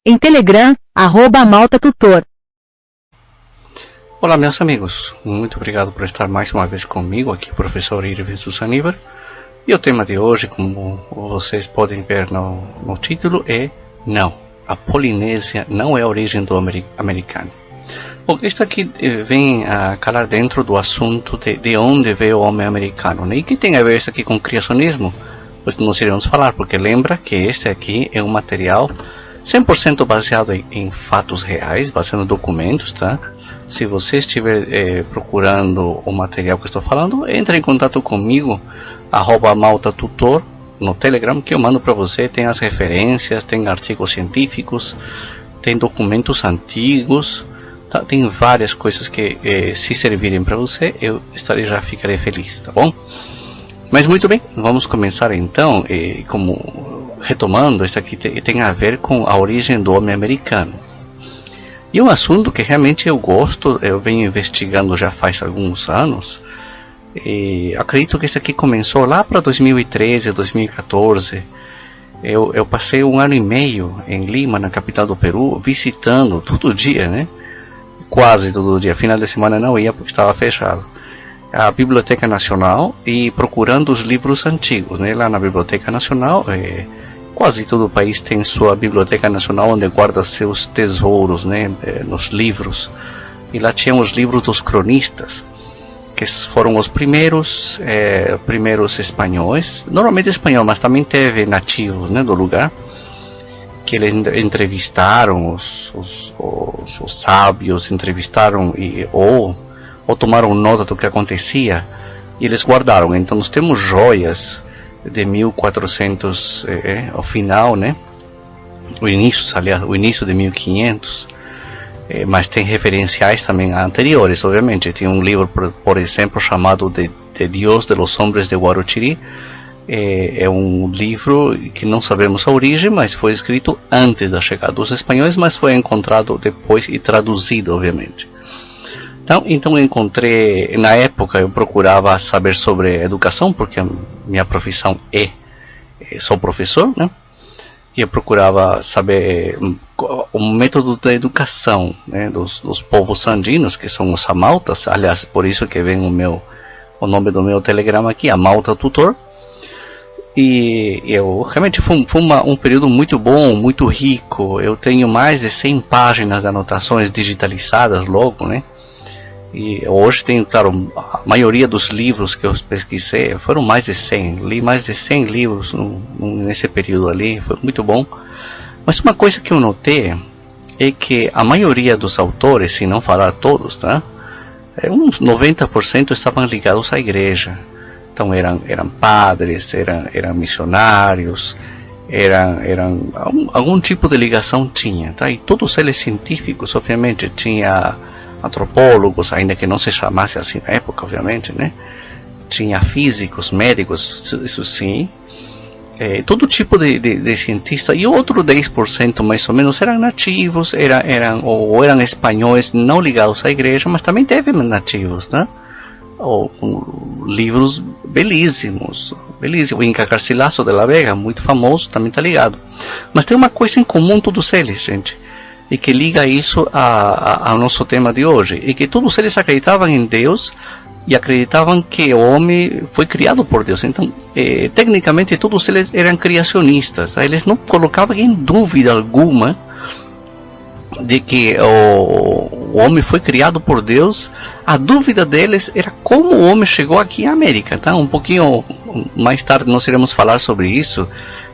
em Telegram, @maltatutor. Olá, meus amigos, muito obrigado por estar mais uma vez comigo aqui, professor Irving Susaniver. E o tema de hoje, como vocês podem ver no título, é não, a Polinésia não é a origem do americano. Bom, isto aqui vem a calar dentro do assunto de onde veio o homem americano, né? E que tem a ver isso aqui com criacionismo? Pois nós iremos falar, porque lembra que este aqui é um material 100% baseado em fatos reais, baseado em documentos, tá? Se você estiver procurando o material que estou falando, entre em contato comigo, @maltatutor, no Telegram, que eu mando para você. Tem as referências, tem artigos científicos, tem documentos antigos, tá? Tem várias coisas que, se servirem para você, eu já ficarei feliz, tá bom? Mas muito bem, vamos começar então, retomando, isso aqui tem a ver com a origem do homem americano. E um assunto que realmente eu gosto, eu venho investigando já faz alguns anos, e acredito que isso aqui começou lá para 2013, 2014. Eu passei 1 ano e meio em Lima, na capital do Peru, visitando todo dia, né? Quase todo dia, final de semana não ia porque estava fechado, a Biblioteca Nacional, e procurando os livros antigos, né? Lá na Biblioteca Nacional, quase todo o país tem sua Biblioteca Nacional onde guarda seus tesouros, né? Nos livros. E lá tinham os livros dos cronistas, que foram os primeiros espanhóis, normalmente espanhol, mas também teve nativos, né, do lugar, que eles entrevistaram os sábios, entrevistaram ou tomaram nota do que acontecia, e eles guardaram. Então nós temos joias de 1400, ao final, né? O início de 1500, mas tem referenciais também anteriores, obviamente. Tem um livro, por exemplo, chamado de Dios de los Hombres de Guarochiri. É um livro que não sabemos a origem, mas foi escrito antes da chegada dos espanhóis, mas foi encontrado depois e traduzido, obviamente. Então eu encontrei, na época eu procurava saber sobre educação, porque a minha profissão sou professor, né? E eu procurava saber o método da educação, né, dos povos andinos, que são os amaltas. Aliás, por isso que vem o nome do meu telegrama aqui, Malta Tutor. E realmente foi um período muito bom, muito rico. Eu tenho mais de 100 páginas de anotações digitalizadas logo, né? E hoje tenho, claro, a maioria dos livros que eu pesquisei foram mais de 100. Li mais de 100 livros nesse período ali, foi muito bom. Mas uma coisa que eu notei é que a maioria dos autores, se não falar todos, tá? Uns 90% estavam ligados à igreja. Então eram padres, eram missionários, algum tipo de ligação tinha, tá? E todos eles científicos, obviamente, tinha antropólogos, ainda que não se chamasse assim na época, obviamente, né? Tinha físicos, médicos, isso sim, todo tipo de cientista. E outro 10% mais ou menos eram nativos, eram espanhóis não ligados à igreja, mas também teve nativos, né? Com livros belíssimos. O Inca Garcilaso de la Vega, muito famoso, também está ligado. Mas tem uma coisa em comum todos eles, gente, e que liga isso ao nosso tema de hoje, e que todos eles acreditavam em Deus e acreditavam que o homem foi criado por Deus. Então, tecnicamente, todos eles eram criacionistas, tá? Eles não colocavam em dúvida alguma de que o homem foi criado por Deus. A dúvida deles era como o homem chegou aqui à América, tá? Um pouquinho mais tarde nós iremos falar sobre isso,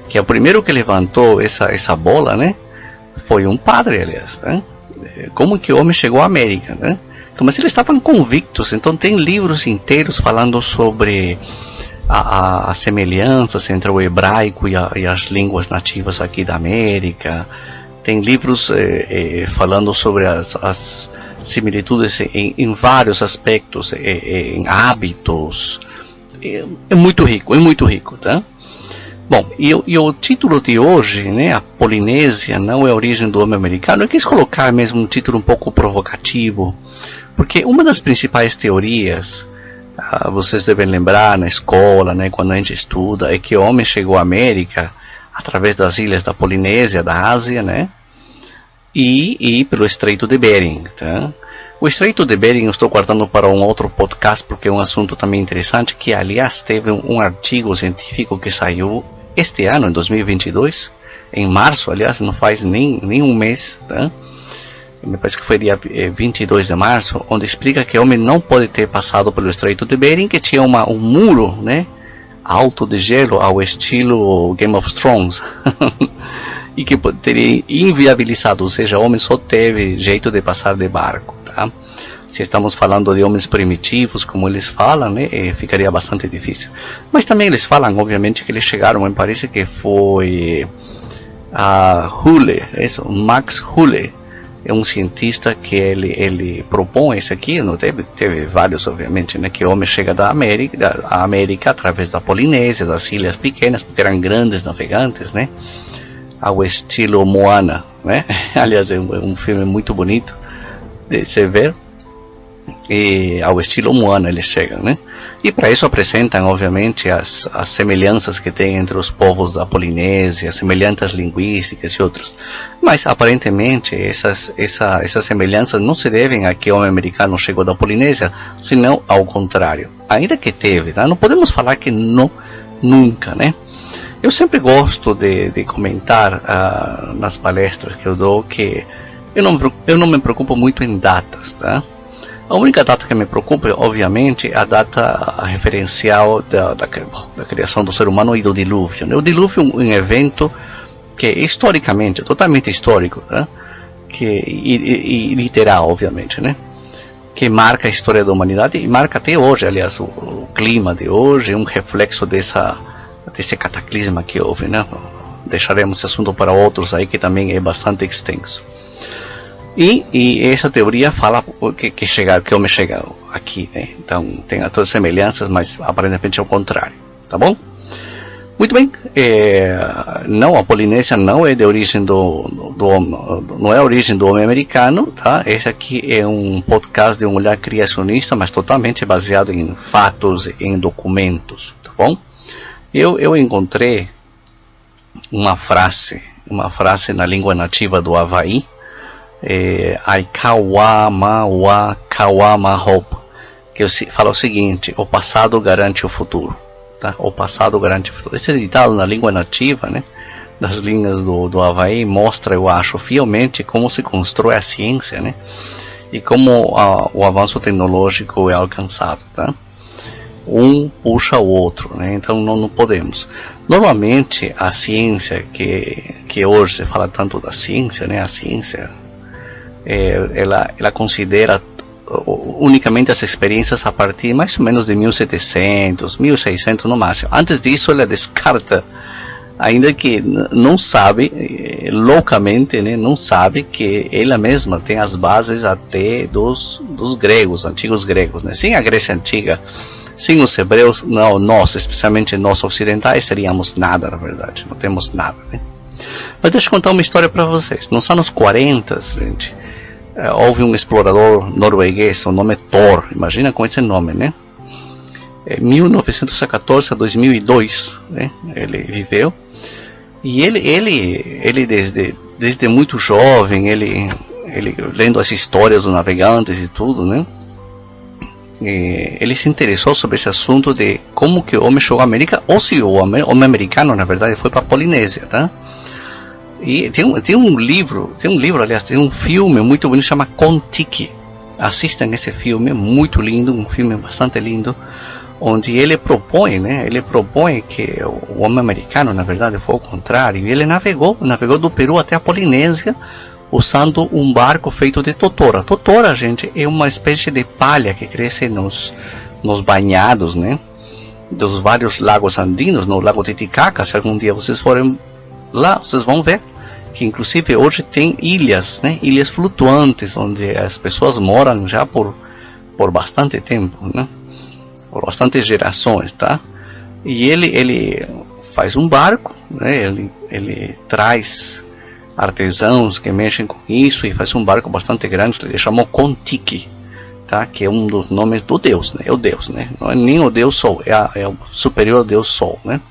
que é o primeiro que levantou essa bola, né? Foi um padre, aliás, né? Como que o homem chegou à América, né? Então, mas eles estavam convictos. Então tem livros inteiros falando sobre as semelhanças entre o hebraico e as línguas nativas aqui da América. Tem livros falando sobre as similitudes em vários aspectos, em hábitos. É muito rico, tá? Bom, e o título de hoje, né, a Polinésia não é a origem do homem americano, eu quis colocar mesmo um título um pouco provocativo, porque uma das principais teorias, vocês devem lembrar na escola, né, quando a gente estuda, é que o homem chegou à América através das ilhas da Polinésia, da Ásia, né, e pelo Estreito de Bering, tá? O Estreito de Bering eu estou guardando para um outro podcast porque é um assunto também interessante, que aliás teve um artigo científico que saiu este ano, em 2022, em março, aliás, não faz nem um mês, tá? Me parece que foi dia 22 de março, onde explica que o homem não pode ter passado pelo Estreito de Bering, que tinha um muro, né, alto de gelo ao estilo Game of Thrones, e que teria inviabilizado, ou seja, o homem só teve jeito de passar de barco, tá? Se estamos falando de homens primitivos, como eles falam, né, ficaria bastante difícil. Mas também eles falam, obviamente, que eles chegaram, me parece que foi a Hulle, Max Hulle, é um cientista que ele propõe isso aqui, não teve vários, obviamente, né, que o homem chega da América através da Polinésia, das ilhas pequenas, porque eram grandes navegantes, né, ao estilo Moana, né? Aliás, é um filme muito bonito de se ver, e ao estilo Moana eles chegam, né? E para isso apresentam, obviamente, as semelhanças que tem entre os povos da Polinésia, semelhanças linguísticas e outras. Mas aparentemente essas semelhanças não se devem a que o homem americano chegou da Polinésia, senão ao contrário. Ainda que teve, tá? Não podemos falar que não, nunca, né? Eu sempre gosto de comentar nas palestras que eu dou que eu não me preocupo muito em datas, tá? A única data que me preocupa, obviamente, é a data referencial da criação do ser humano e do dilúvio, né? O dilúvio é um evento que historicamente, totalmente histórico, tá? E literal, obviamente, né? Que marca a história da humanidade e marca até hoje, aliás, o clima de hoje é um reflexo desse cataclisma que houve, né? Deixaremos esse assunto para outros aí, que também é bastante extenso. E essa teoria fala que o homem chega aqui, né? Então tem todas as semelhanças, mas aparentemente é o contrário, tá bom? Muito bem, não, a Polinésia não é de origem não é a origem do homem americano, tá? Esse aqui é um podcast de um olhar criacionista, mas totalmente baseado em fatos, em documentos, tá bom? Eu encontrei uma frase na língua nativa do Havaí, Aikawamawa Kawamahop, que fala o seguinte: o passado garante o futuro, tá? O passado garante o futuro. Esse ditado na língua nativa, né, das línguas do Havaí, mostra, eu acho, fielmente como se constrói a ciência, né, e como o avanço tecnológico é alcançado, tá? Um puxa o outro, né? Então não podemos. Normalmente a ciência que hoje se fala tanto da ciência, né? A ciência ela considera unicamente as experiências a partir mais ou menos de 1700, 1600 no máximo. Antes disso ela descarta, ainda que não sabe, loucamente, né, não sabe que ela mesma tem as bases até dos gregos, antigos gregos, né? Sem a Grécia Antiga, sem os hebreus, não, nós, especialmente nós ocidentais, seríamos nada, na verdade, não temos nada, né? Mas deixa eu contar uma história para vocês. Nos anos 40, gente, houve um explorador norueguês, o nome é Thor, imagina com esse nome, né? 1914 a 2002, né? Ele viveu, e ele desde muito jovem, ele lendo as histórias dos navegantes e tudo, né? Ele se interessou sobre esse assunto de como que o homem chegou à América, ou se o homem americano, na verdade, foi para a Polinésia, tá? E tem um livro, aliás, tem um filme muito bonito, chama Kon-Tiki. Assistam esse filme, é muito lindo, um filme bastante lindo, onde ele propõe, né? Ele propõe que o homem americano, na verdade, foi ao contrário. E ele navegou do Peru até a Polinésia, usando um barco feito de totora. Totora, gente, é uma espécie de palha que cresce nos banhados, né, dos vários lagos andinos, no Lago Titicaca. Se algum dia vocês forem lá, vocês vão ver que inclusive hoje tem ilhas, né, ilhas flutuantes, onde as pessoas moram já por bastante tempo, né, por bastantes gerações, tá? E ele faz um barco, né, ele traz artesãos que mexem com isso e faz um barco bastante grande. Ele chamou Kon-Tiki, tá? Que é um dos nomes do Deus, né? É o Deus, né? Não é nem o Deus Sol, é o superior Deus Sol, né?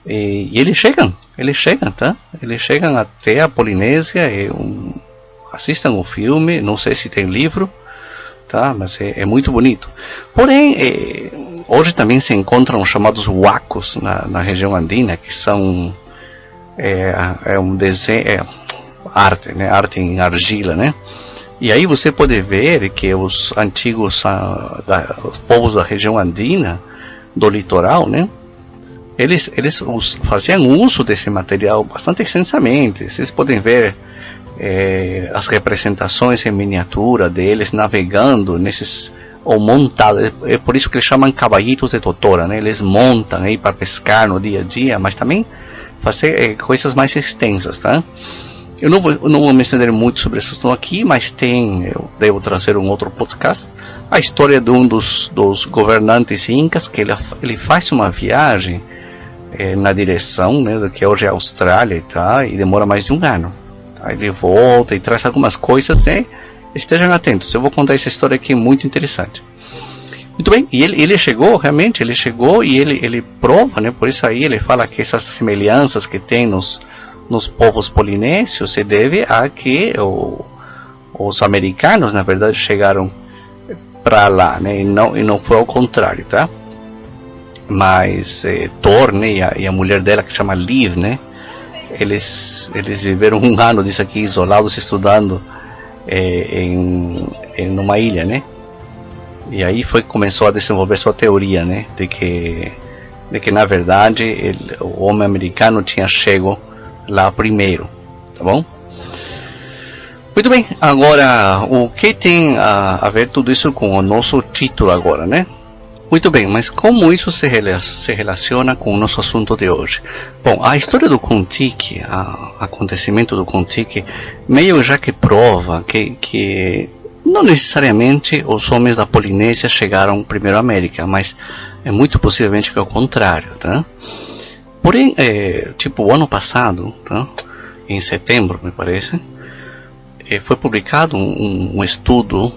E eles chegam, tá? Eles chegam até a Polinésia, assistam o filme, não sei se tem livro, tá? Mas é muito bonito. Porém, hoje também se encontram os chamados huacos na região andina, que são um desenho, arte, né? Arte em argila, né? E aí você pode ver que os antigos os povos da região andina, do litoral, né? Eles faziam uso desse material bastante extensamente. Vocês podem ver as representações em miniatura deles navegando nesses, ou montados. É por isso que eles chamam caballitos de totora, né? Eles montam aí para pescar no dia a dia, mas também fazer coisas mais extensas, tá? Eu não vou me estender muito sobre isso aqui, mas eu devo trazer um outro podcast, a história de um dos governantes incas, que ele faz uma viagem na direção, né, do que hoje é a Austrália, tá? E demora mais de um ano. Aí ele volta e traz algumas coisas, né? Estejam atentos, eu vou contar essa história aqui muito interessante. Muito bem, e ele chegou e ele prova, né? Por isso aí ele fala que essas semelhanças que tem nos povos polinésios se deve a que os americanos, na verdade, chegaram para lá, né? E não foi ao contrário, tá? Mas Thor, né, e a mulher dela, que chama Liv, né? Eles viveram um ano disso aqui, isolados, estudando numa ilha, né? E aí começou a desenvolver sua teoria, né? De que na verdade o homem americano tinha chegado lá primeiro, tá bom? Muito bem, agora o que tem a ver tudo isso com o nosso título agora, né? Muito bem, mas como isso se relaciona com o nosso assunto de hoje? Bom, a história do Kon-Tiki, o acontecimento do Kon-Tiki, meio já que prova que não necessariamente os homens da Polinésia chegaram primeiro à América, mas é muito possivelmente que é o contrário, tá? Porém, tipo o ano passado, tá? Em setembro, me parece, foi publicado um estudo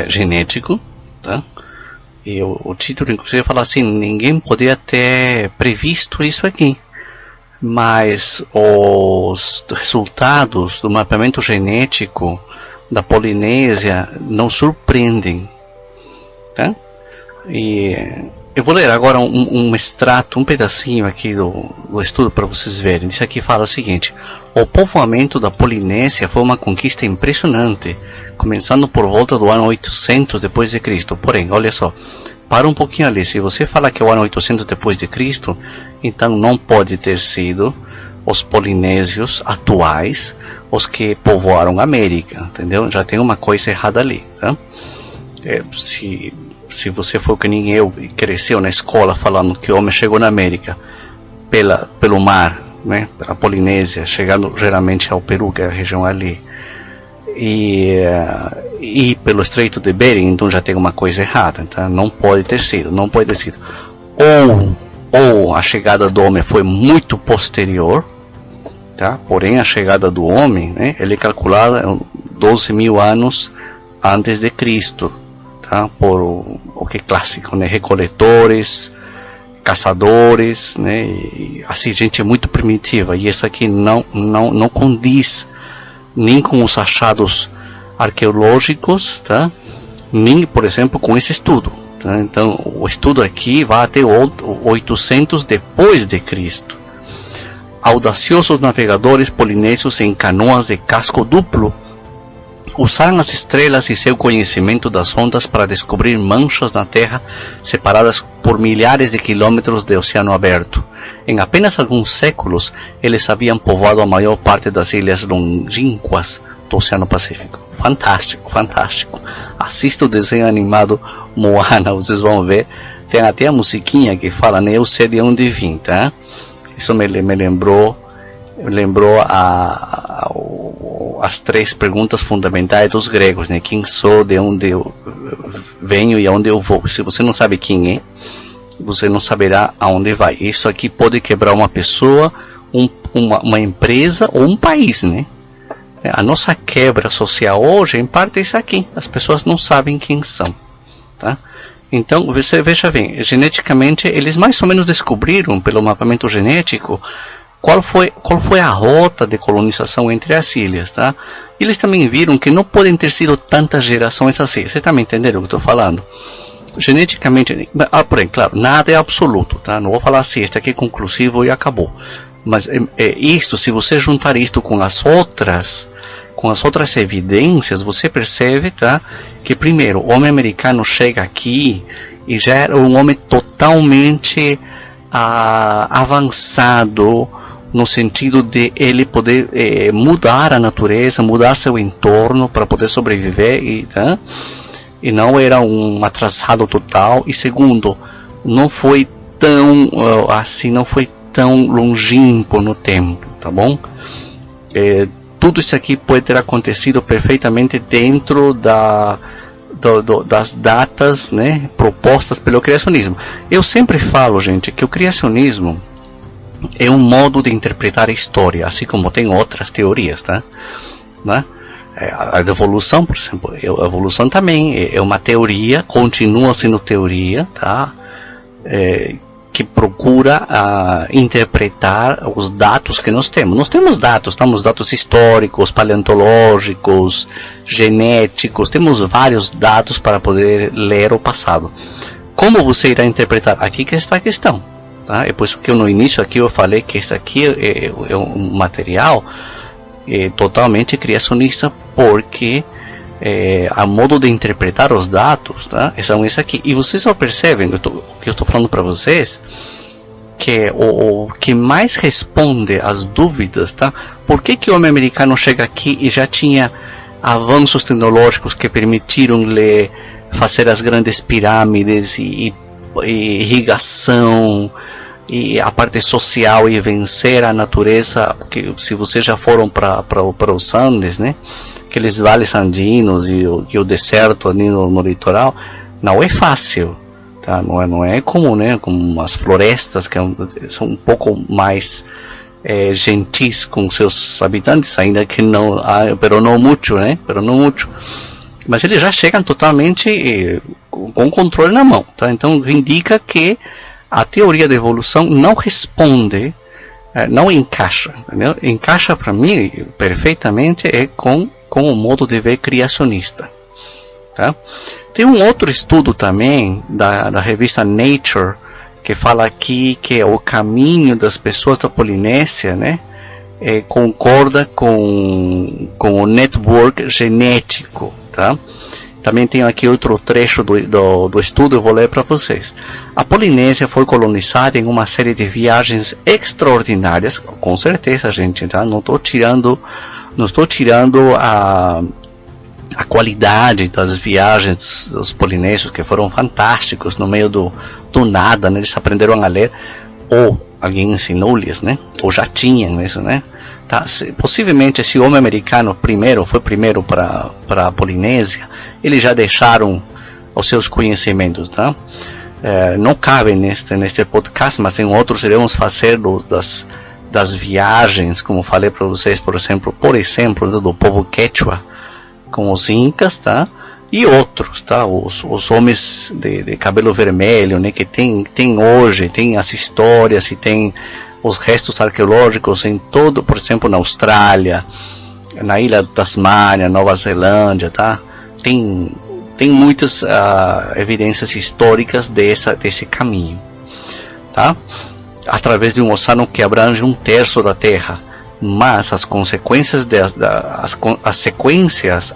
genético, tá? E o título, inclusive, fala assim: ninguém poderia ter previsto isso aqui, mas os resultados do mapeamento genético da Polinésia não surpreendem, tá? E eu vou ler agora um extrato, um pedacinho aqui do estudo para vocês verem. Isso aqui fala o seguinte: o povoamento da Polinésia foi uma conquista impressionante, começando por volta do ano 800 depois de Cristo. Porém, olha só, para um pouquinho ali. Se você fala que é o ano 800 depois de Cristo, então não pode ter sido os polinésios atuais os que povoaram a América, entendeu? Já tem uma coisa errada ali, tá? Se você for que nem eu e cresceu na escola falando que o homem chegou na América pelo mar, né, pela Polinésia, chegando geralmente ao Peru, que é a região ali, e pelo Estreito de Bering, então já tem uma coisa errada, tá? Não pode ter sido. Ou a chegada do homem foi muito posterior, tá? Porém a chegada do homem, né, ele é calculada 12 mil anos antes de Cristo, tá? Por o que é clássico, né? Recoletores, caçadores, né? E, assim, gente muito primitiva, e isso aqui não condiz nem com os achados arqueológicos, tá? Nem, por exemplo, com esse estudo, tá? Então o estudo aqui vai até o 800 depois de Cristo. Audaciosos navegadores polinésios em canoas de casco duplo usaram as estrelas e seu conhecimento das ondas para descobrir manchas na Terra separadas por milhares de quilômetros de oceano aberto. Em apenas alguns séculos, eles haviam povoado a maior parte das ilhas longínquas do Oceano Pacífico. Fantástico, fantástico. Assista o desenho animado Moana, vocês vão ver. Tem até a musiquinha que fala, né? Eu sei de onde vim, tá? Isso me lembrou as 3 perguntas fundamentais dos gregos, né? Quem sou, de onde eu venho e aonde eu vou. Se você não sabe quem é, você não saberá aonde vai. Isso aqui pode quebrar uma pessoa, uma empresa ou um país, né? A nossa quebra social hoje, em parte, é isso aqui. As pessoas não sabem quem são, tá? Então, você veja bem, geneticamente, eles mais ou menos descobriram, pelo mapeamento genético, qual foi a rota de colonização entre as ilhas, tá? Eles também viram que não podem ter sido tantas gerações assim. Vocês também entenderam o que eu estou falando? Geneticamente, porém, claro, nada é absoluto, tá? Não vou falar assim, este aqui é conclusivo e acabou. Mas isto, se você juntar isto com as outras evidências, você percebe, tá? Que primeiro, o homem americano chega aqui e já era um homem totalmente avançado, no sentido de ele poder mudar a natureza, mudar seu entorno para poder sobreviver, tá? E não era um atrasado total. E segundo, não foi tão assim, não foi tão longínquo no tempo, tá bom? Tudo isso aqui pode ter acontecido perfeitamente dentro das datas, né, propostas pelo criacionismo. Eu sempre falo, gente, que o criacionismo é um modo de interpretar a história, assim como tem outras teorias, tá? Né? A evolução, por exemplo, a evolução também é uma teoria, continua sendo teoria, tá? Que procura interpretar os dados que nós temos. Nós temos dados históricos, paleontológicos, genéticos, temos vários dados para poder ler o passado. Como você irá interpretar? Aqui que está a questão. Tá? É por isso que no início aqui eu falei que esse aqui é um material totalmente criacionista, porque a modo de interpretar os dados, tá? São esse aqui. E vocês só percebem, o que eu estou falando para vocês, que o que mais responde às dúvidas, tá? Por que o homem americano chega aqui e já tinha avanços tecnológicos que permitiram-lhe fazer as grandes pirâmides e irrigação e a parte social e vencer a natureza? Porque se vocês já foram para os Andes, né, aqueles vales andinos e o deserto ali no litoral, não é fácil, tá? Não é como, né, como as florestas que são um pouco mais gentis com seus habitantes, ainda que não, pero não muito, né? Pero não muito. Mas eles já chegam totalmente com controle na mão, tá? Então indica que a teoria da evolução não responde, não encaixa, entendeu? Encaixa para mim perfeitamente com o modo de ver criacionista, tá? Tem um outro estudo também da revista Nature que fala aqui que o caminho das pessoas da Polinésia, né, concorda com o network genético, tá? Também tenho aqui outro trecho do estudo, eu vou ler para vocês. A Polinésia foi colonizada em uma série de viagens extraordinárias, com certeza, gente, tá? Não estou tirando a qualidade das viagens dos polinésios, que foram fantásticos, no meio do nada, né? Eles aprenderam a ler, ou alguém ensinou-lhes, né? Ou já tinham isso, né? Tá? Possivelmente esse homem americano foi primeiro para a Polinésia, eles já deixaram os seus conhecimentos, tá? Não cabe neste podcast, mas em outros iremos fazer das viagens, como falei para vocês, por exemplo, do povo quechua com os incas, tá? E outros, tá? Os homens de cabelo vermelho, né? Que tem hoje, tem as histórias e tem os restos arqueológicos em todo, por exemplo, na Austrália, na ilha de Tasmânia, Nova Zelândia, tá? Tem muitas evidências históricas desse caminho, tá? Através de um oceano que abrange 1/3 da Terra, mas as consequências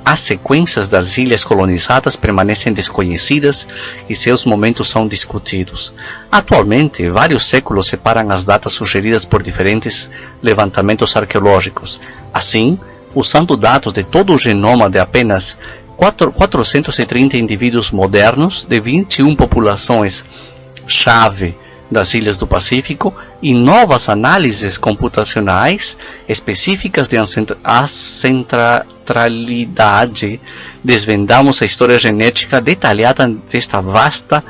as sequências das ilhas colonizadas permanecem desconhecidas e seus momentos são discutidos. Atualmente, vários séculos separam as datas sugeridas por diferentes levantamentos arqueológicos. Assim, usando dados de todo o genoma de apenas 430 indivíduos modernos de 21 populações-chave das ilhas do Pacífico e novas análises computacionais específicas de ancestralidade, desvendamos a história genética detalhada desta vasta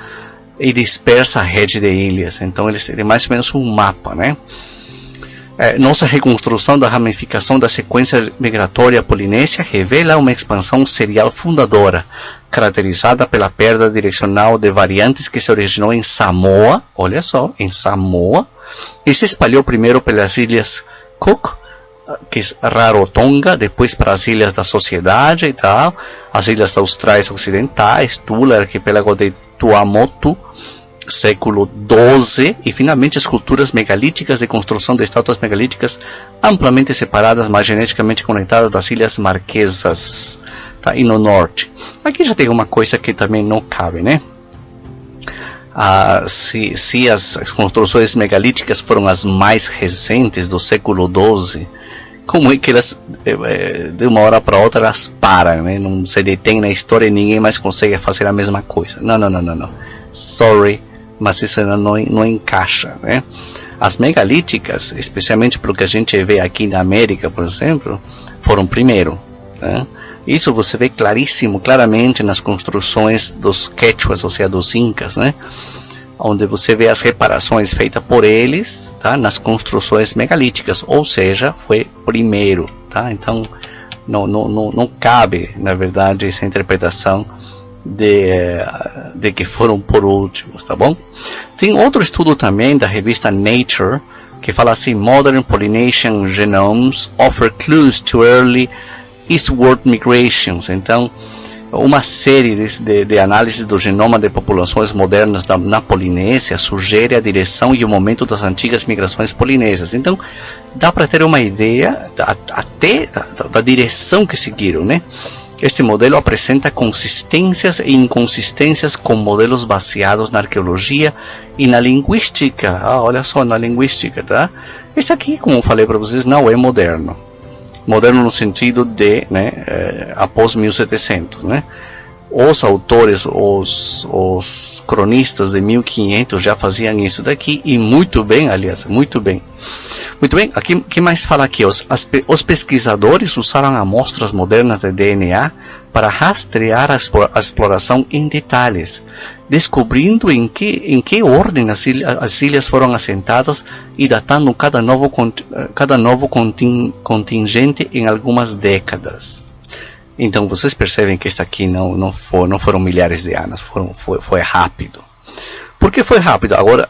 e dispersa rede de ilhas. Então eles têm mais ou menos um mapa, né? Nossa reconstrução da ramificação da sequência migratória polinésia revela uma expansão serial fundadora, caracterizada pela perda direcional de variantes que se originou em Samoa, olha só, em Samoa, e se espalhou primeiro pelas ilhas Cook, que é Rarotonga, depois para as ilhas da Sociedade e tal, as ilhas austrais ocidentais, Tula, arquipélago de Tuamotu, século XII, e finalmente esculturas megalíticas de construção de estátuas megalíticas amplamente separadas, mas geneticamente conectadas das ilhas Marquesas, tá? E no norte. Aqui já tem uma coisa que também não cabe, né? Se as construções megalíticas foram as mais recentes do século XII, como é que elas, de uma hora para outra, elas param, né? Não se detêm na história e ninguém mais consegue fazer a mesma coisa? Não. Sorry, mas isso não encaixa, né? As megalíticas, especialmente pelo que a gente vê aqui na América, por exemplo, foram primeiro, né? Isso você vê claramente nas construções dos quechuas, ou seja, dos incas, né? Onde você vê as reparações feitas por eles, tá? Nas construções megalíticas, ou seja, foi primeiro, tá? Então não cabe, na verdade, essa interpretação de que foram por últimos, tá bom? Tem outro estudo também da revista Nature que fala assim: Modern Polynesian genomes offer clues to early eastward migrations. Então, uma série de análises do genoma de populações modernas na Polinésia sugere a direção e o momento das antigas migrações polinésias. Então, dá para ter uma ideia até da direção que seguiram, né? Este modelo apresenta consistências e inconsistências com modelos baseados na arqueologia e na linguística. Olha só, na linguística, tá? Este aqui, como eu falei para vocês, não é moderno. Moderno no sentido de, né, após 1700, né? Os autores, os cronistas de 1500 já faziam isso daqui, e muito bem, aliás, muito bem. Muito bem, aqui, que mais fala aqui? Os pesquisadores usaram amostras modernas de DNA para rastrear a exploração em detalhes, descobrindo em que ordem as ilhas foram assentadas e datando cada novo contingente em algumas décadas. Então vocês percebem que isso aqui não foram milhares de anos, foi rápido. Por que foi rápido? Agora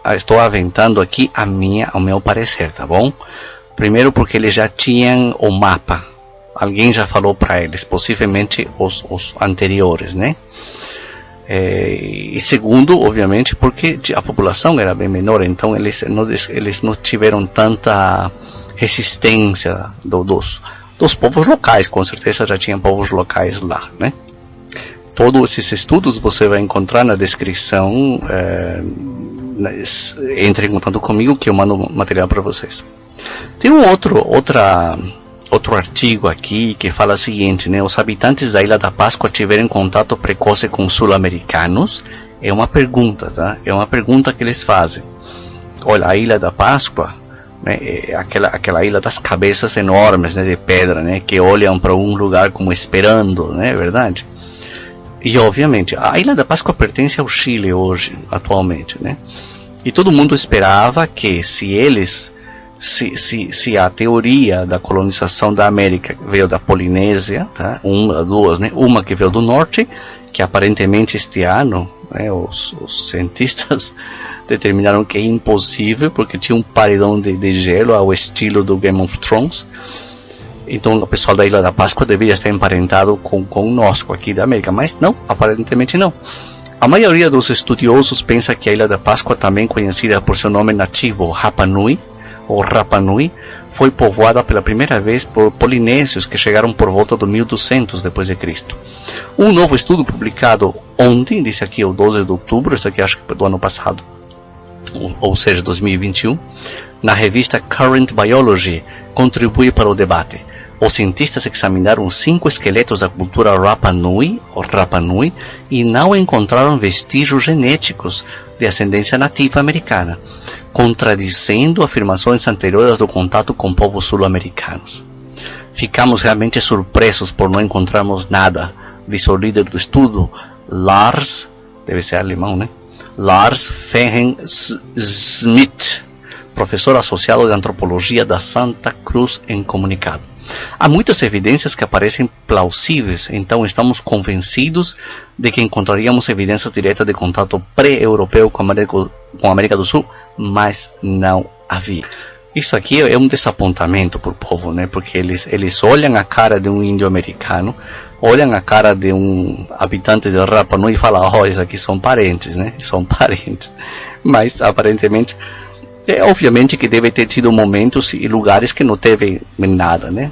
eu estou aventando aqui o meu parecer, tá bom? Primeiro porque eles já tinham o mapa. Alguém já falou para eles, possivelmente os anteriores, né? E segundo, obviamente, porque a população era bem menor, então eles não tiveram tanta resistência dos povos locais. Com certeza já tinham povos locais lá, né? Todos esses estudos você vai encontrar na descrição. Entre em contato comigo que eu mando material para vocês. Tem outro artigo aqui que fala o seguinte, né? Os habitantes da Ilha da Páscoa tiveram contato precoce com sul-americanos? É uma pergunta, tá? É uma pergunta que eles fazem. Olha, a Ilha da Páscoa, né, é aquela ilha das cabeças enormes, né, de pedra, né, que olham para um lugar como esperando, né, é verdade? E obviamente, a Ilha da Páscoa pertence ao Chile hoje, atualmente, né? E todo mundo esperava que se a teoria da colonização da América veio da Polinésia, tá? Duas, né? Uma que veio do norte, que aparentemente este ano, né, os cientistas determinaram que é impossível, porque tinha um paredão de gelo ao estilo do Game of Thrones. Então o pessoal da Ilha da Páscoa deveria estar emparentado conosco aqui da América, mas não, aparentemente não. A maioria dos estudiosos pensa que a Ilha da Páscoa, também conhecida por seu nome nativo Rapa Nui, ou Rapa Nui, foi povoada pela primeira vez por polinésios que chegaram por volta do 1200 d.C. Um novo estudo publicado ontem, disse aqui o 12 de outubro, isso aqui acho que do ano passado, ou seja, 2021, na revista Current Biology, contribui para o debate. Os cientistas examinaram 5 esqueletos da cultura Rapa Nui, ou Rapa Nui, e não encontraram vestígios genéticos de ascendência nativa americana, contradizendo afirmações anteriores do contato com povos sul-americanos. Ficamos realmente surpresos por não encontrarmos nada, disse o líder do estudo, Lars, deve ser alemão, né? Lars Fehen Schmidt, professor associado de antropologia da Santa Cruz em Comunicado. Há muitas evidências que parecem plausíveis, então estamos convencidos de que encontraríamos evidências diretas de contato pré-europeu com a América do Sul, mas não havia. Isso aqui é um desapontamento para o povo, né? Porque eles olham a cara de um índio americano, olham a cara de um habitante de Rapa Nui e falam, oh, esses aqui são parentes, né? São parentes. Mas, aparentemente, obviamente que deve ter tido momentos e lugares que não teve nada, né?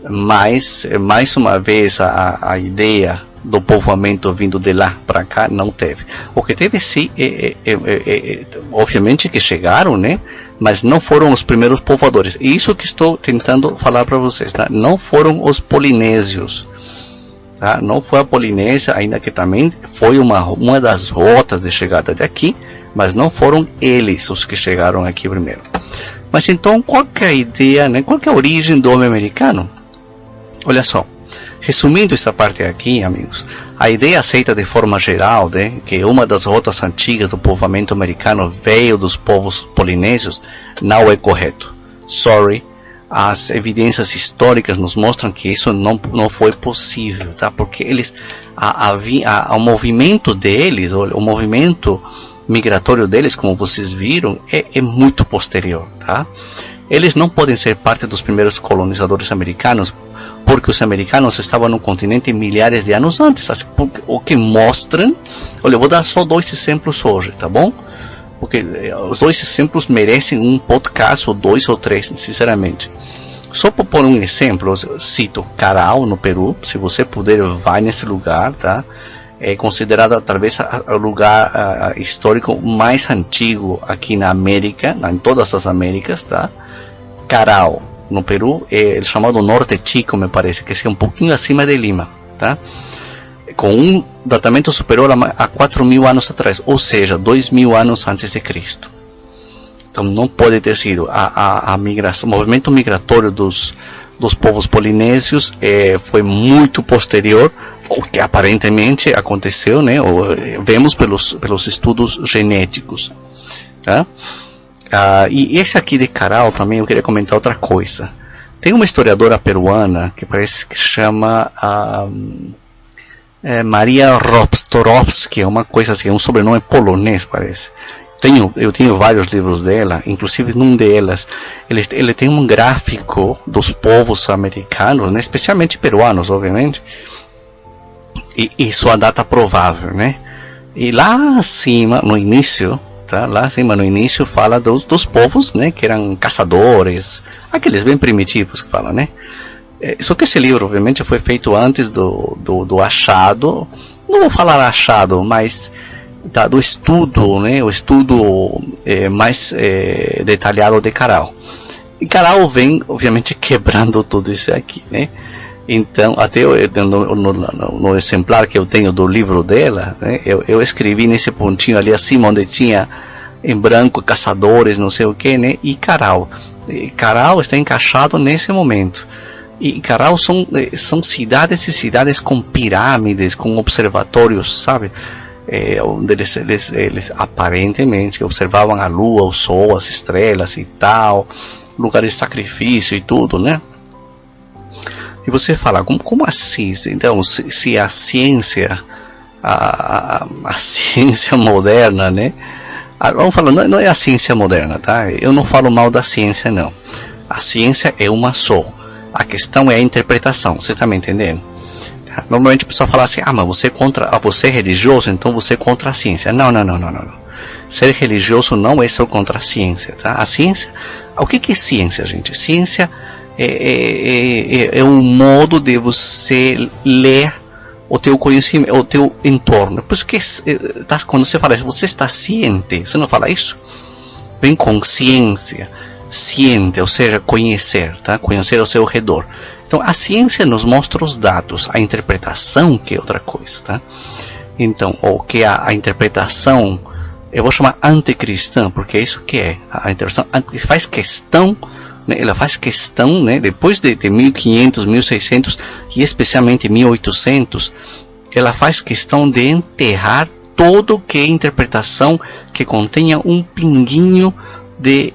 Mas, mais uma vez, a ideia do povoamento vindo de lá para cá não teve. O que teve sim, obviamente que chegaram, né? Mas não foram os primeiros povoadores. E isso que estou tentando falar para vocês, tá? Não foram os polinésios, tá? Não foi a Polinésia, ainda que também foi uma das rotas de chegada de aqui, mas não foram eles os que chegaram aqui primeiro. Mas então, qual que é a ideia, né? Qual que é a origem do homem americano? Olha só. Resumindo essa parte aqui, amigos, a ideia aceita de forma geral, né, que uma das rotas antigas do povoamento americano veio dos povos polinésios, não é correto. Sorry, as evidências históricas nos mostram que isso não foi possível, tá? Porque o movimento deles, o movimento migratório deles, como vocês viram, é muito posterior, tá? Eles não podem ser parte dos primeiros colonizadores americanos, porque os americanos estavam no continente milhares de anos antes, o que mostram. Olha, eu vou dar só 2 exemplos hoje, tá bom? Porque os 2 exemplos merecem um podcast, ou 2 ou 3, sinceramente. Só para pôr um exemplo, eu cito Caral, no Peru. Se você puder, vai nesse lugar, tá? É considerado talvez o lugar histórico mais antigo aqui na América, em todas as Américas, tá? Caral, no Peru, é chamado Norte Chico, me parece, que é um pouquinho acima de Lima, tá? Com um datamento superior a 4.000 anos atrás, ou seja, 2.000 anos antes de Cristo. Então não pode ter sido a migração, o movimento migratório dos povos polinésios foi muito posterior, o que aparentemente aconteceu, né? Vemos pelos estudos genéticos, tá? E esse aqui de Caral também eu queria comentar outra coisa. Tem uma historiadora peruana que parece que se chama Maria Rostorowski, uma coisa assim, um sobrenome polonês parece. Eu tenho vários livros dela, inclusive num delas ele tem um gráfico dos povos americanos, né, especialmente peruanos, obviamente, e sua data provável, né? E lá acima, no início, tá? Lá acima no início fala dos povos, né, que eram caçadores, aqueles bem primitivos que falam, né? Só que esse livro, obviamente, foi feito antes do achado, não vou falar achado, mas do estudo, né, o estudo mais detalhado de Caral. E Caral vem, obviamente, quebrando tudo isso aqui, né? Então, até no exemplar que eu tenho do livro dela, né, eu escrevi nesse pontinho ali acima, onde tinha em branco caçadores, não sei o que, né, e Caral. Caral está encaixado nesse momento. E Caral são cidades e cidades com pirâmides, com observatórios, sabe? Onde eles aparentemente observavam a lua, o sol, as estrelas e tal, lugares de sacrifício e tudo, né? E você fala, como assim? Então, se a ciência, a ciência moderna, né? Vamos falar, não é a ciência moderna, tá? Eu não falo mal da ciência, não. A ciência é uma só. A questão é a interpretação, você está me entendendo? Normalmente a pessoa fala assim, mas você é religioso, então você é contra a ciência. Não. Ser religioso não é ser contra a ciência, tá? A ciência, o que é ciência, gente? Ciência é um modo de você ler o teu conhecimento, o teu entorno. Por isso que quando você fala isso, você está ciente, você não fala isso? Vem com ciência, ciente, ou seja, conhecer, tá? Conhecer ao seu redor. Então a ciência nos mostra os dados, a interpretação que é outra coisa, tá? Então, o que a interpretação, eu vou chamar anticristã, porque é isso que é. A interpretação faz questão, né, ela faz questão, né, depois de 1500, 1600 e especialmente 1800, ela faz questão de enterrar todo que é interpretação que contenha um pinguinho de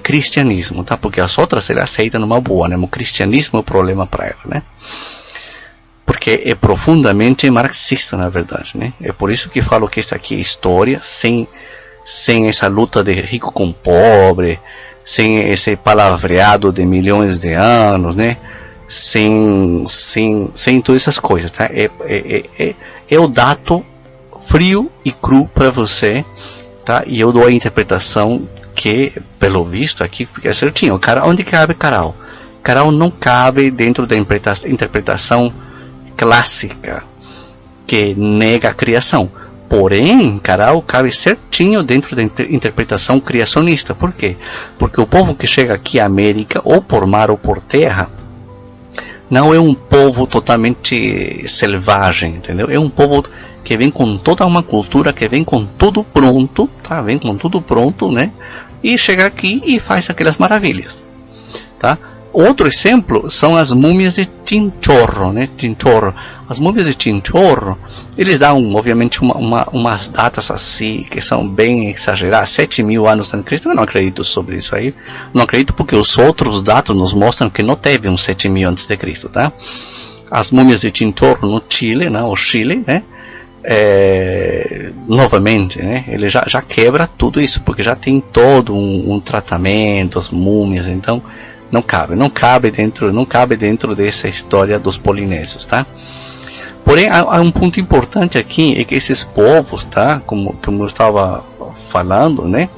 cristianismo, tá? Porque as outras ele aceita numa boa, né? O cristianismo é o problema para ela, né? Porque é profundamente marxista, na verdade, né? É por isso que falo que esta aqui é história, sem essa luta de rico com pobre, sem esse palavreado de milhões de anos, né? Sem todas essas coisas, tá? É o dado frio e cru para você, tá? E eu dou a interpretação que, pelo visto, aqui fica certinho. Onde cabe Caral? Caral não cabe dentro da interpretação clássica que nega a criação. Porém, Caral cabe certinho dentro da interpretação criacionista. Por quê? Porque o povo que chega aqui à América, ou por mar ou por terra, não é um povo totalmente selvagem, entendeu? É um povo que vem com toda uma cultura, que vem com tudo pronto, tá? Vem com tudo pronto, né? E chega aqui e faz aquelas maravilhas, tá? Outro exemplo são as múmias de Chinchorro, né? Chinchorro. As múmias de Chinchorro, eles dão, obviamente, umas datas assim, que são bem exageradas, 7.000 anos antes de Cristo. Eu não acredito sobre isso aí. Não acredito porque os outros dados nos mostram que não teve uns 7.000 antes de Cristo, tá? As múmias de Chinchorro no Chile, né? O Chile, né? Novamente, né? Ele já quebra tudo isso, porque já tem todo um tratamento, as múmias, então não cabe dentro dessa história dos polinésios, tá? Porém, há um ponto importante aqui, é que esses povos, tá? Como eu estava falando, né?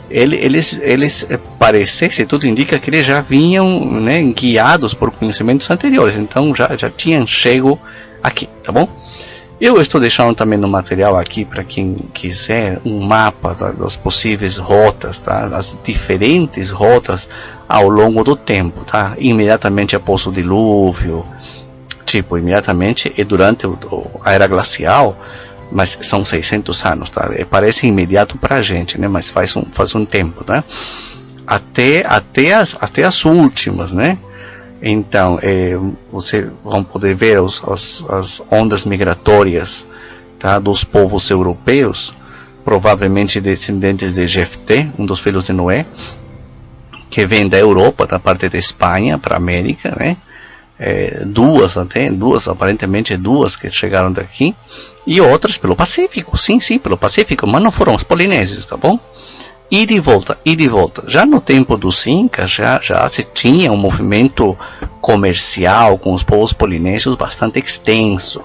Eles parecem, tudo indica que eles já vinham, né, guiados por conhecimentos anteriores, então já tinham chego aqui, tá bom? Eu estou deixando também no material aqui, para quem quiser, um mapa das possíveis rotas, tá? As diferentes rotas ao longo do tempo, tá? Imediatamente após o dilúvio, imediatamente é durante a era glacial, mas são 600 anos, tá? Parece imediato para a gente, né? Mas faz um tempo, tá? Até as últimas, né? Então, vocês vão poder ver as ondas migratórias, tá, dos povos europeus, provavelmente descendentes de Jefté, um dos filhos de Noé, que vem da Europa, da parte da Espanha para a América, né? Aparentemente duas que chegaram daqui, e outras pelo Pacífico, sim, pelo Pacífico, mas não foram os polinésios, tá bom? E de volta. Já no tempo dos Incas, já se tinha um movimento comercial com os povos polinésios bastante extenso,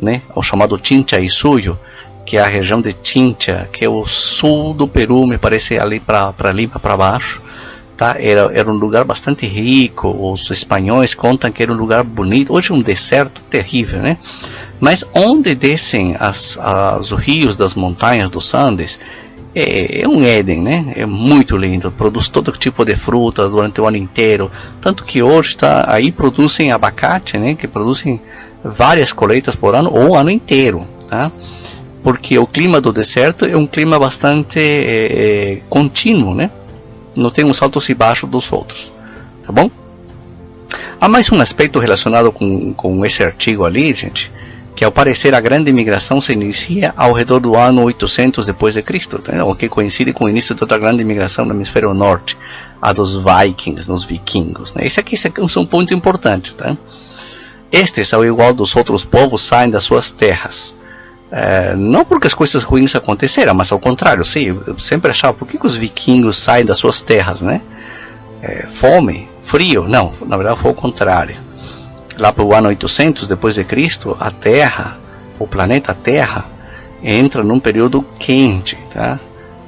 né? O chamado Chincha e Suyo, que é a região de Chincha, que é o sul do Peru, me parece, ali para Lima para baixo, tá? Era um lugar bastante rico. Os espanhóis contam que era um lugar bonito. Hoje é um deserto terrível, né? Mas onde descem os rios das montanhas dos Andes, é um Éden, né? É muito lindo, produz todo tipo de fruta durante o ano inteiro, tanto que hoje aí produzem abacate, né? Que produzem várias colheitas por ano ou o ano inteiro, tá? Porque o clima do deserto é um clima bastante contínuo, né? Não tem uns altos e baixos dos outros, tá bom? Há mais um aspecto relacionado com esse artigo ali, gente, que ao parecer a grande imigração se inicia ao redor do ano 800 depois de Cristo, tá? O que coincide com o início de outra grande imigração no hemisfério norte, a dos Vikings, dos vikingos, né? Esse aqui é um ponto importante, tá? Estes, ao igual dos outros povos, saem das suas terras. Não porque as coisas ruins aconteceram, mas ao contrário, sim, eu sempre achava, por que os vikingos saem das suas terras, né? Fome, frio? Não, na verdade foi o contrário. Lá para o ano 800 depois de Cristo, a Terra, o planeta Terra, entra num período quente, tá?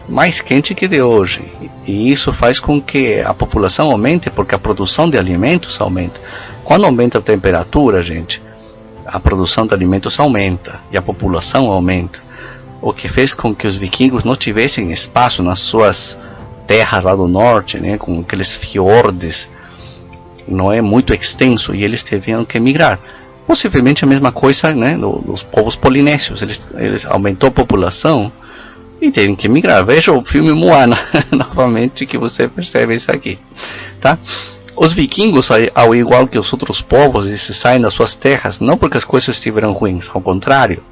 Mais quente que de hoje, e isso faz com que a população aumente, porque a produção de alimentos aumenta. Quando aumenta a temperatura, gente, a produção de alimentos aumenta e a população aumenta, o que fez com que os vikingos não tivessem espaço nas suas terras lá do norte, né, com aqueles fiordes, não é muito extenso, e eles tiveram que migrar. Possivelmente a mesma coisa, né, dos povos polinésios, eles aumentou a população e teve que migrar. Veja o filme Moana novamente, que você percebe isso aqui, tá? Os vikingos, ao igual que os outros povos, eles saem das suas terras não porque as coisas estiveram ruins, ao contrário.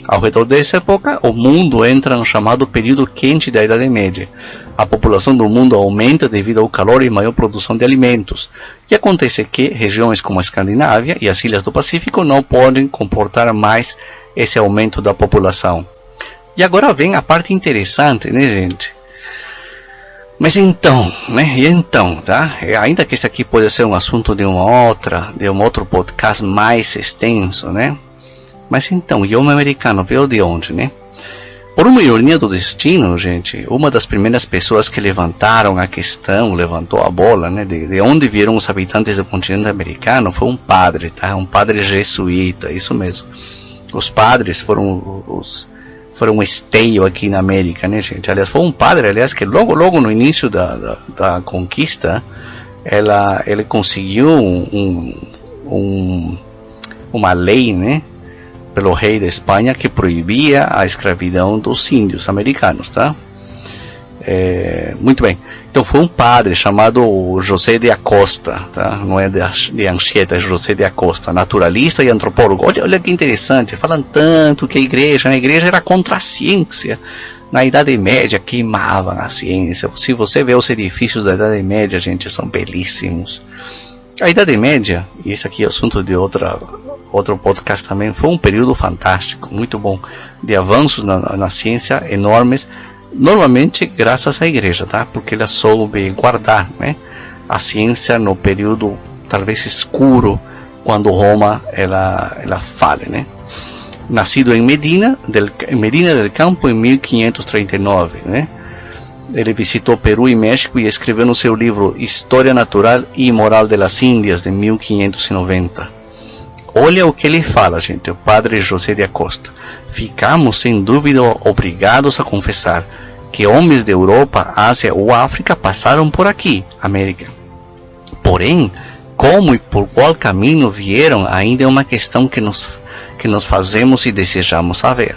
Ao redor dessa época, o mundo entra no chamado período quente da Idade Média, a população do mundo aumenta devido ao calor e maior produção de alimentos. E acontece que regiões como a Escandinávia e as ilhas do Pacífico não podem comportar mais esse aumento da população. E agora vem a parte interessante, né, gente? Mas então, né? E então, tá? Ainda que esse aqui pode ser um assunto de um outro podcast mais extenso, né? Mas então, e o homem americano veio de onde, né? Por uma ironia do destino, gente, uma das primeiras pessoas que levantaram a questão, levantou a bola, né, de onde vieram os habitantes do continente americano, foi um padre, tá? Um padre jesuíta, isso mesmo. Os padres foram um esteio aqui na América, né, gente? Aliás, foi um padre, que logo no início da conquista, ele conseguiu uma lei, né, pelo rei da Espanha, que proibia a escravidão dos índios americanos, tá? Muito bem. Então foi um padre chamado José de Acosta, tá? Não é de Anchieta, é José de Acosta, naturalista e antropólogo. Olha que interessante, falam tanto que a igreja era contra a ciência. Na Idade Média queimavam a ciência. Se você vê os edifícios da Idade Média, gente, são belíssimos. A Idade Média, e esse aqui é assunto de outro podcast também, foi um período fantástico, muito bom, de avanços na ciência enormes, normalmente graças à igreja, tá? Porque ela soube guardar, né, a ciência no período talvez escuro, quando Roma ela fale, né? Nascido em Medina del Campo em 1539, né? Ele visitou Peru e México e escreveu no seu livro História Natural e Moral de las Índias, de 1590. Olha o que ele fala, gente, o padre José de Acosta. Ficamos, sem dúvida, obrigados a confessar que homens da Europa, Ásia ou África passaram por aqui, América. Porém, como e por qual caminho vieram ainda é uma questão que nos fazemos e desejamos saber.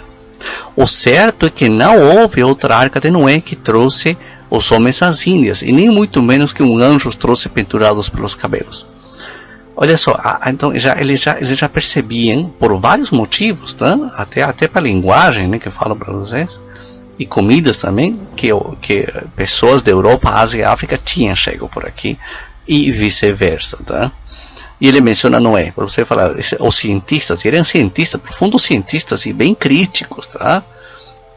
O certo é que não houve outra arca de Noé que trouxe os homens às Índias, e nem muito menos que um anjo os trouxe pendurados pelos cabelos. Olha só, então eles já percebiam, por vários motivos, tá? até para a linguagem, né, que eu falo para vocês, e comidas também, que pessoas da Europa, Ásia e África tinham chegado por aqui, e vice-versa, tá? E ele menciona Noé, para você falar, os cientistas, eram cientistas, profundos cientistas e bem críticos, tá?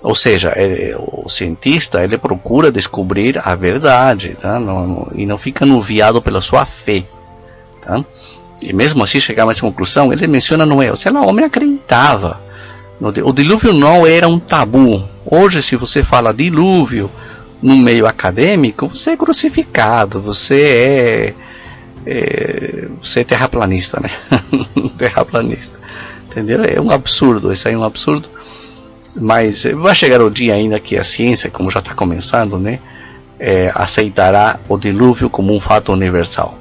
Ou seja, o cientista, ele procura descobrir a verdade, tá? E não fica nuviado pela sua fé, tá? E mesmo assim chegar a essa conclusão, ele menciona Noé, ou seja, o homem acreditava. O dilúvio não era um tabu. Hoje, se você fala dilúvio no meio acadêmico, você é crucificado, você é terraplanista, né? Terraplanista, entendeu? É um absurdo, isso aí é um absurdo. Mas vai chegar o dia ainda que a ciência, como já está começando, né, aceitará o dilúvio como um fato universal.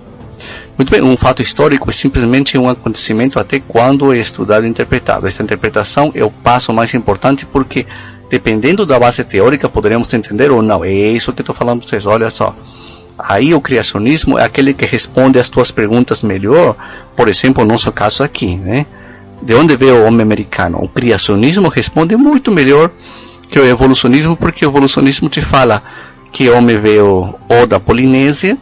Muito bem, um fato histórico é simplesmente um acontecimento até quando é estudado e interpretado. Esta interpretação é o passo mais importante, porque dependendo da base teórica poderemos entender ou não. É isso que estou falando para vocês, olha só. Aí o criacionismo é aquele que responde às tuas perguntas melhor. Por exemplo, no nosso caso aqui, né? De onde veio o homem americano? O criacionismo responde muito melhor que o evolucionismo, porque o evolucionismo te fala que o homem veio ou da Polinésia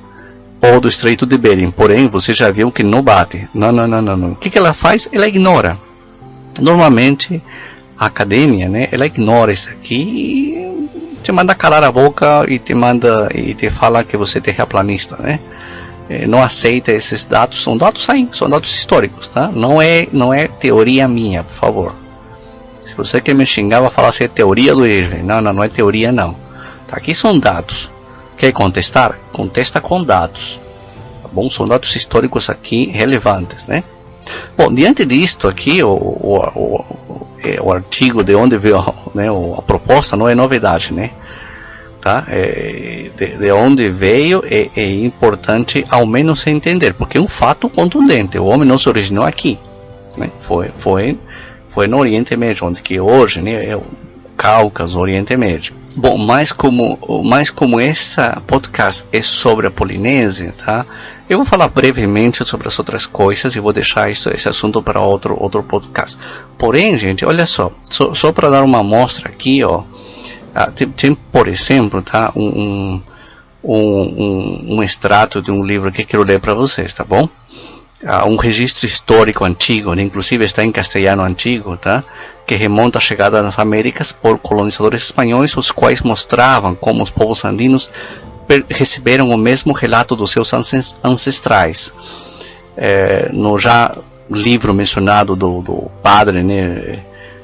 ou do Estreito de Bering. Porém, você já viu que não bate. Não. O que ela faz? Ela ignora. Normalmente, a academia, né, ela ignora isso aqui e te manda calar a boca e te fala que você é terraplanista, né? Não aceita esses dados, são dados aí, são dados históricos, tá? Não é teoria minha, por favor. Se você quer me xingar, vai falar se é teoria do Irving. Não é teoria não. Tá, aqui são dados. Quer contestar? Contesta com dados. Tá bom? São dados históricos aqui relevantes, né? Bom, diante disto aqui, o artigo de onde veio, né, a proposta não é novidade, né? Tá? De onde veio é importante ao menos entender, porque é um fato contundente. O homem não se originou aqui, né? Foi no Oriente Médio, onde que hoje, né, é o Cáucaso, Oriente Médio. Bom, mas como essa podcast é sobre a Polinésia, tá? Eu vou falar brevemente sobre as outras coisas e vou deixar esse assunto para outro podcast. Porém, gente, olha só para dar uma amostra aqui, ó, Tem, por exemplo, tá, um extrato de um livro que quero ler para vocês, tá bom? Um registro histórico antigo, né? Inclusive está em castelhano antigo, tá? Que remonta a chegada nas Américas por colonizadores espanhóis, os quais mostravam como os povos andinos receberam o mesmo relato dos seus ancestrais. No já livro mencionado do padre, né,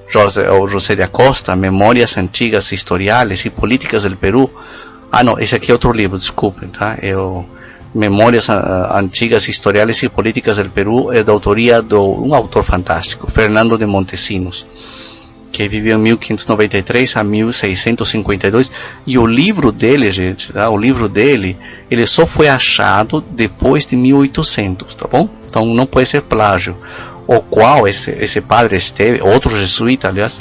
José de Acosta, Memórias Antigas Historiales e Políticas do Peru. Não, esse aqui é outro livro, desculpem, tá? Memórias Antigas Historiales e Políticas do Peru, é da autoria de um autor fantástico, Fernando de Montesinos, que viveu em 1593 a 1652, e o livro dele, gente, tá? O livro dele, ele só foi achado depois de 1800, tá bom? Então não pode ser plágio. O qual esse padre esteve, outro jesuíta, aliás,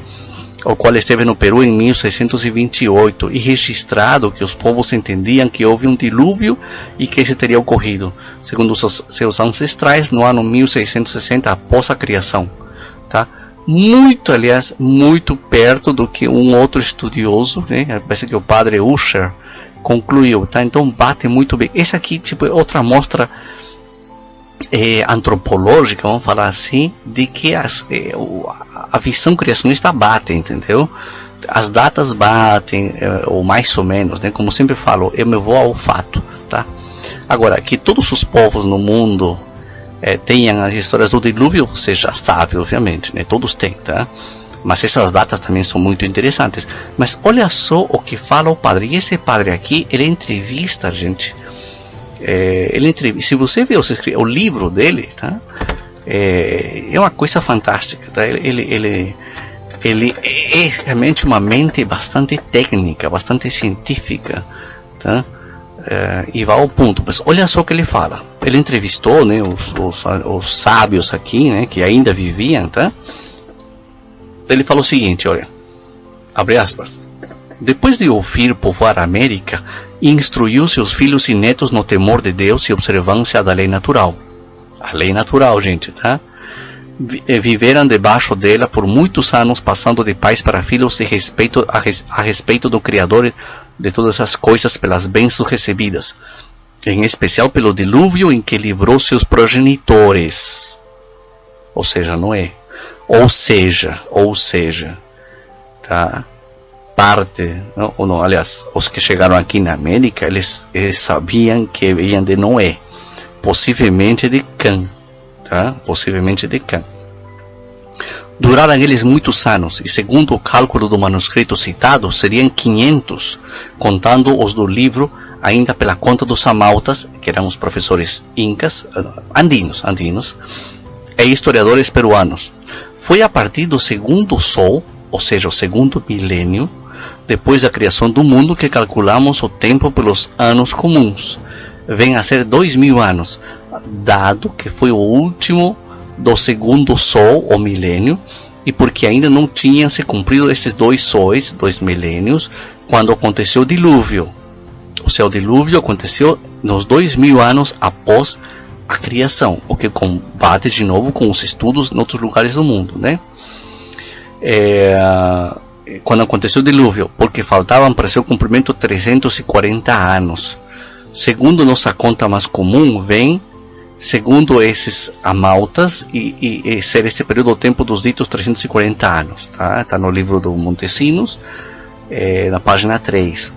o qual esteve no Peru em 1628 e registrado que os povos entendiam que houve um dilúvio e que esse teria ocorrido, segundo seus ancestrais, no ano 1660 após a criação, tá? Muito, aliás, muito perto do que um outro estudioso, né? Parece que o padre Usher concluiu, tá? Então bate muito bem. Esse aqui, tipo, é outra amostra antropológica, vamos falar assim, de que a visão criacionista bate, entendeu? As datas batem, ou mais ou menos, né? Como sempre falo, eu me vou ao fato, tá? Agora, que todos os povos no mundo tenham as histórias do dilúvio, você já sabe, obviamente, né? Todos têm, tá? Mas essas datas também são muito interessantes. Mas olha só o que fala o padre. E esse padre aqui, ele entrevista, gente. Se você vê o livro dele, tá? É uma coisa fantástica, tá? Ele é realmente uma mente bastante técnica, bastante científica, tá? E vai ao ponto. Mas olha só o que ele fala. Ele entrevistou, né, os sábios aqui, né, que ainda viviam, tá? Ele falou o seguinte, olha, abre aspas: depois de ouvir povoar a América, instruiu seus filhos e netos no temor de Deus e observância da lei natural. A lei natural, gente, tá? Viveram debaixo dela por muitos anos, passando de pais para filhos a respeito do Criador de todas as coisas pelas bênçãos recebidas, em especial pelo dilúvio em que livrou seus progenitores, ou seja, Noé, ou seja, tá? Parte, não, aliás, os que chegaram aqui na América, eles sabiam que vinham de Noé, possivelmente de Cã, tá? Possivelmente de Cã. Duraram eles muitos anos, e segundo o cálculo do manuscrito citado, seriam 500, contando os do livro ainda pela conta dos amautas, que eram os professores incas, andinos, e historiadores peruanos. Foi a partir do segundo sol, ou seja, o segundo milênio, depois da criação do mundo, que calculamos o tempo pelos anos comuns. Vem a ser 2000 anos, dado que foi o último do segundo sol, o milênio, e porque ainda não tinham se cumprido esses 2 sóis, 2 milênios, quando aconteceu o dilúvio. O seu dilúvio aconteceu nos 2000 anos após a criação, o que combate de novo com os estudos em outros lugares do mundo, né? Quando aconteceu o dilúvio, porque faltavam para seu cumprimento 340 anos. Segundo nossa conta mais comum, vem, segundo esses amautas, e ser este período do tempo dos ditos 340 anos. Tá no livro do Montesinos, na página 3.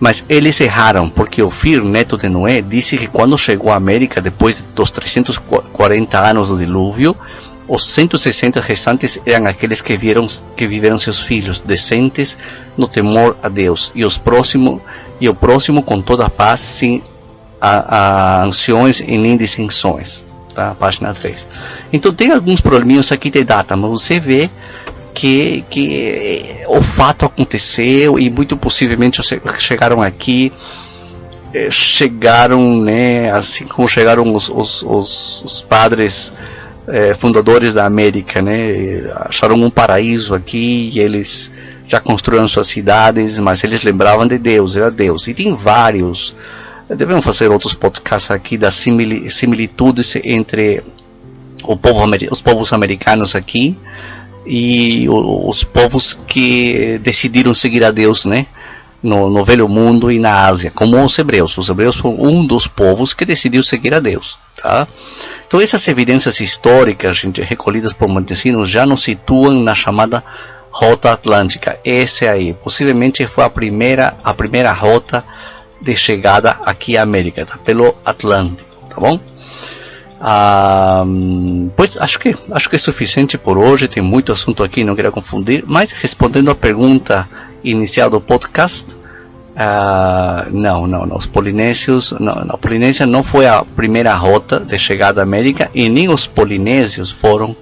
Mas eles erraram, porque o Fir, neto de Noé, disse que quando chegou à América, depois dos 340 anos do dilúvio, os 160 restantes eram aqueles que viveram seus filhos, decentes no temor a Deus, e o próximo com toda a paz, sem anciões e nem dissensões. Tá? Página 3. Então tem alguns probleminhas aqui de data, mas você vê que o fato aconteceu, e muito possivelmente chegaram aqui, né, assim como chegaram os padres fundadores da América, né? Acharam um paraíso aqui e eles já construíram suas cidades, mas eles lembravam de Deus, era Deus. E tem vários, devemos fazer outros podcasts aqui das similitudes entre os povos americanos aqui e os povos que decidiram seguir a Deus, né? No Velho Mundo e na Ásia, como os hebreus. Os hebreus foram um dos povos que decidiu seguir a Deus, tá? Então essas evidências históricas, gente, recolhidas por Montesinos, já nos situam na chamada Rota Atlântica. Essa aí, possivelmente foi a primeira rota de chegada aqui à América, tá? Pelo Atlântico, tá bom? Pois acho que é suficiente por hoje. Tem muito assunto aqui, não quero confundir, mas respondendo a pergunta inicial do podcast, não, os polinésios, a Polinésia não foi a primeira rota de chegada à América, e nem os polinésios foram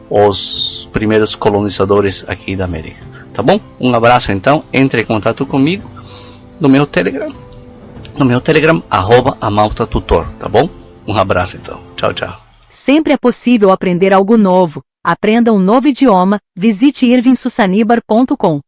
os primeiros colonizadores aqui da América, tá bom? Um abraço então, entre em contato comigo no meu Telegram, @amaltatutor, tá bom? Um abraço então, tchau, tchau. Sempre é possível aprender algo novo. Aprenda um novo idioma, visite irvingsussanibar.com.